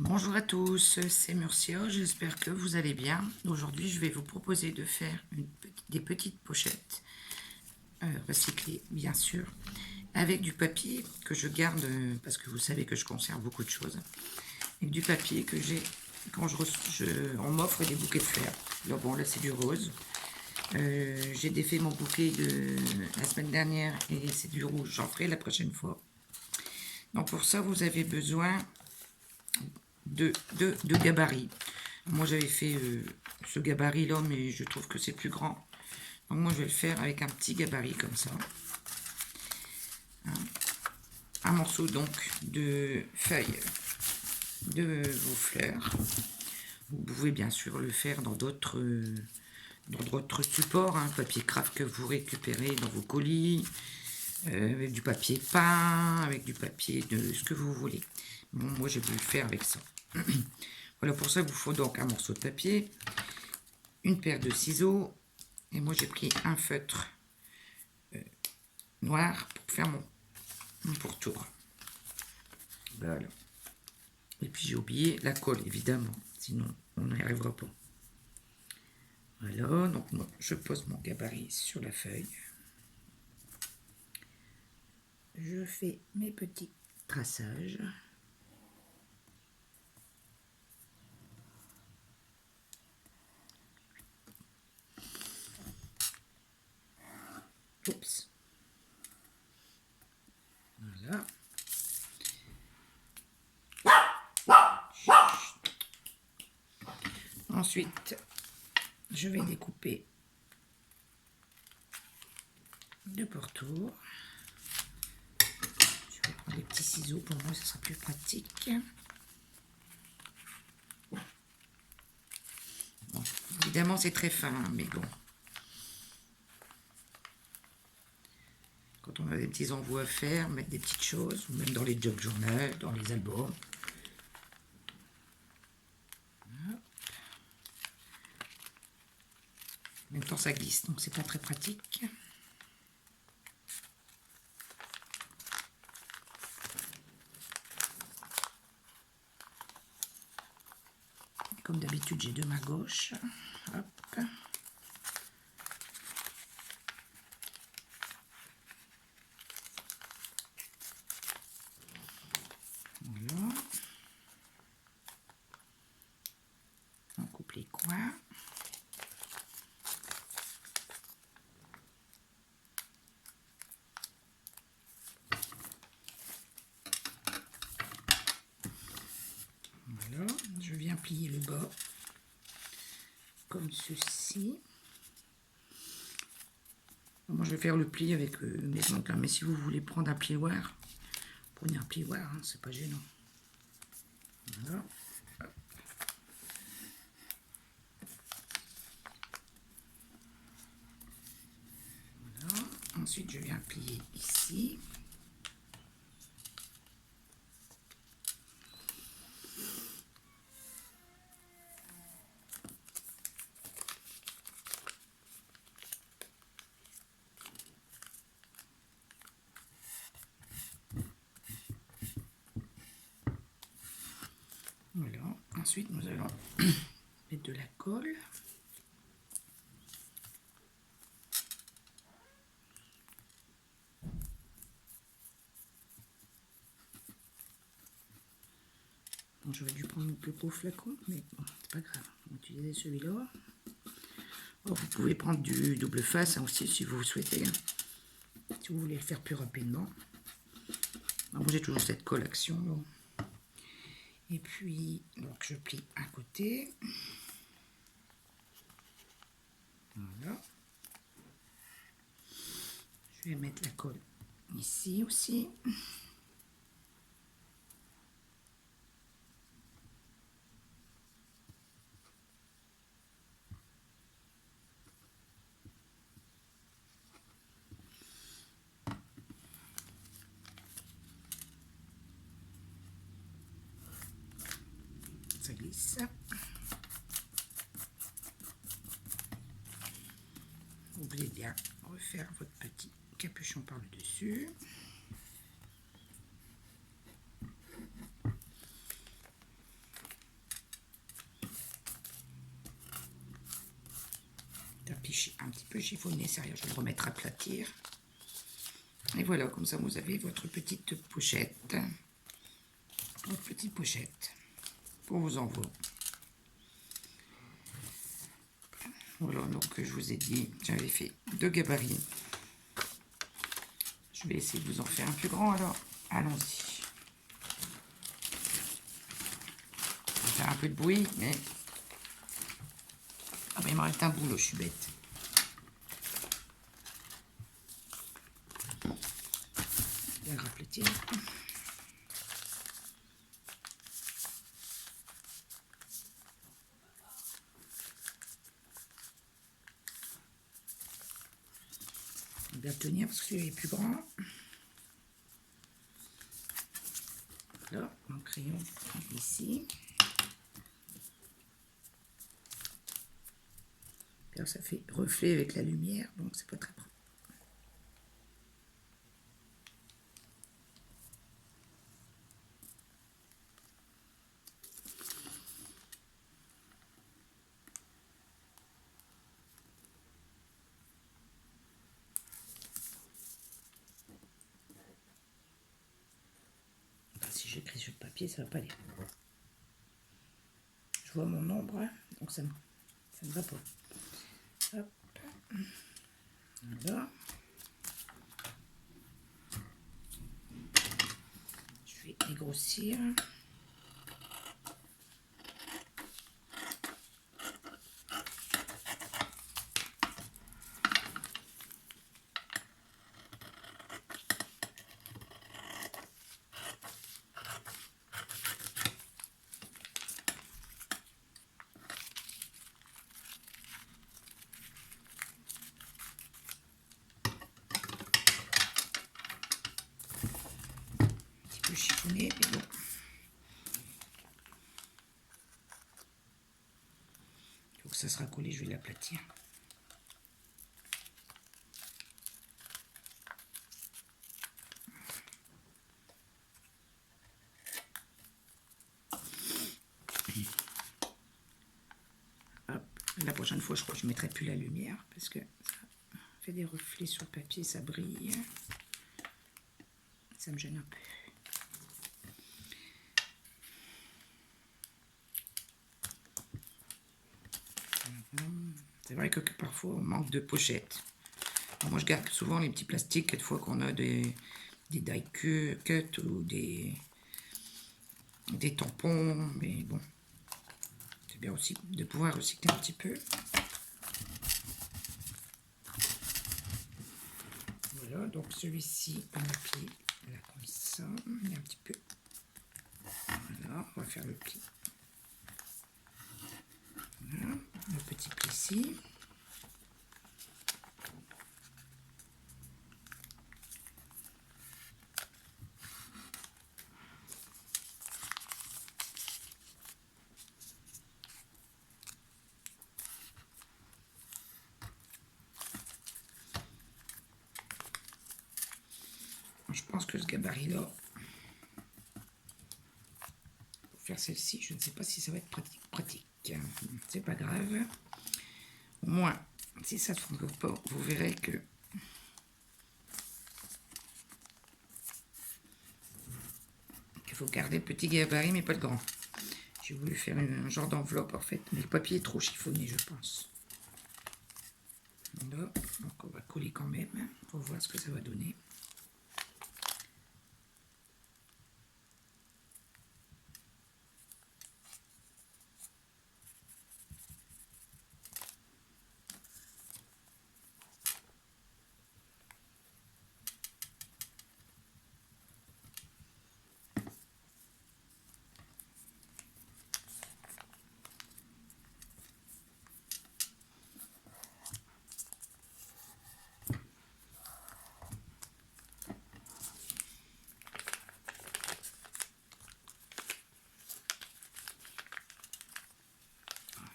Bonjour à tous, c'est Murcia, j'espère que vous allez bien. Aujourd'hui, je vais vous proposer de faire des petites pochettes recyclées, bien sûr, avec du papier que je garde, parce que vous savez que je conserve beaucoup de choses, avec du papier que j'ai quand on m'offre des bouquets de fleurs. Alors bon, là c'est du rose. J'ai défait mon bouquet de la semaine dernière et c'est du rouge, j'en ferai la prochaine fois. Donc pour ça, vous avez besoin de gabarits. Moi j'avais fait ce gabarit là, mais je trouve que c'est plus grand. Donc moi je vais le faire avec un petit gabarit comme ça. Un morceau donc de feuilles de vos fleurs. Vous pouvez bien sûr le faire dans d'autres supports, papier craft que vous récupérez dans vos colis, avec du papier peint, avec du papier de ce que vous voulez. Bon, moi je vais le faire avec ça. Voilà, pour ça il vous faut donc un morceau de papier, une paire de ciseaux, et moi j'ai pris un feutre noir pour faire mon pourtour. Voilà. Et puis j'ai oublié la colle, évidemment, sinon on n'y arrivera pas. Voilà, donc moi, je pose mon gabarit sur la feuille. Je fais mes petits traçages. Oups. Voilà. Ensuite, je vais découper de pourtour. Je vais prendre des petits ciseaux, pour moi ce sera plus pratique. Bon, évidemment c'est très fin, mais bon. Quand on a des petits envois à faire, mettre des petites choses, ou même dans les job journal, dans les albums. En même temps ça glisse, donc c'est pas très pratique. Comme d'habitude, j'ai deux mains gauche. Hop. Voilà. On coupe les coins. Voilà. Je viens plier le bas comme ceci. Moi, je vais faire le pli avec mes ongles, mais si vous voulez prendre un plioir, prenez un plioir, c'est pas gênant. Voilà. Voilà. Ensuite, je viens plier ici. Voilà. Ensuite, nous allons mettre de la colle. Bon, j'aurais dû prendre le plus gros flacon, mais bon, c'est pas grave. On va utiliser celui-là. Oh, vous pouvez prendre du double face aussi si vous le souhaitez. Si vous voulez le faire plus rapidement. Alors, j'ai toujours cette colle action. Bon. Et puis, donc je plie un côté. Voilà. Je vais mettre la colle ici aussi. Ça glisse. Vous voulez bien refaire votre petit capuchon par le dessus. un petit peu chiffonné, sérieux, je vais le remettre à aplatir. Et voilà, comme ça vous avez votre petite pochette. Votre petite pochette pour vos enveloppes. Voilà, donc je vous ai dit, j'avais fait 2 gabarits. Je vais essayer de vous en faire un plus grand, alors allons-y. Ça va faire un peu de bruit, mais... Ah ben il m'en reste un boulot, je suis bête. Bien raplatir. Bien tenir parce que celui-là est plus grand. Là, mon crayon ici. Alors, ça fait reflet avec la lumière, donc c'est pas très propre. Si j'écris sur le papier, ça va pas aller. Je vois mon ombre, donc ça ne va pas. Hop. Voilà. Je vais dégrossir. Chiffonné, mais bon. Donc ça sera collé, je vais l'aplatir. Hop. La prochaine fois, je crois que je ne mettrai plus la lumière parce que ça fait des reflets sur le papier, ça brille. Ça me gêne un peu. C'est vrai que parfois on manque de pochettes. Alors moi je garde souvent les petits plastiques, quelquefois qu'on a des die cut ou des tampons, mais bon, c'est bien aussi de pouvoir recycler un petit peu. Voilà, donc celui-ci, on appuie là comme ça, et un petit peu. Voilà, on va faire le pli. Voilà, le petit pli ici. Je pense que ce gabarit-là, pour faire celle-ci, je ne sais pas si ça va être pratique. C'est pas grave. Au moins, si ça ne fonctionne pas, vous verrez que il faut garder le petit gabarit, mais pas le grand. J'ai voulu faire un genre d'enveloppe en fait, mais le papier est trop chiffonné, je pense. Là, donc on va coller quand même pour voir ce que ça va donner.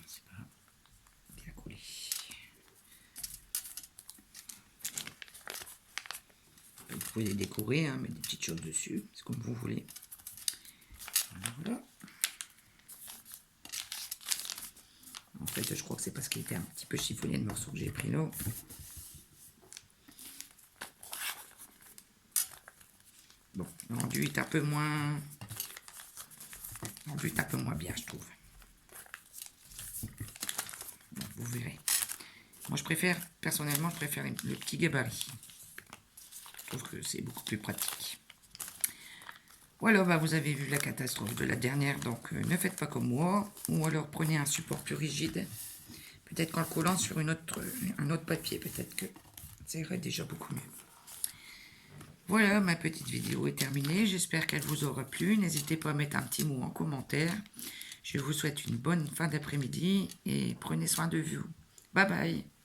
C'est pas bien collé. Vous pouvez les décorer, hein, mettre des petites choses dessus, c'est comme vous voulez. Voilà. fait, je crois que c'est parce qu'il était un petit peu chiffonné le morceau que j'ai pris l'eau. Bon, l'enduit est un peu moins... L'enduit est un peu moins bien, je trouve. Bon, vous verrez. Moi, je préfère, personnellement, je préfère le petit gabarit. Je trouve que c'est beaucoup plus pratique. Voilà, bah, vous avez vu la catastrophe de la dernière, donc ne faites pas comme moi. Ou alors prenez un support plus rigide. Peut-être qu'en le collant sur un autre papier, peut-être que ça irait déjà beaucoup mieux. Voilà, ma petite vidéo est terminée. J'espère qu'elle vous aura plu. N'hésitez pas à mettre un petit mot en commentaire. Je vous souhaite une bonne fin d'après-midi et prenez soin de vous. Bye bye.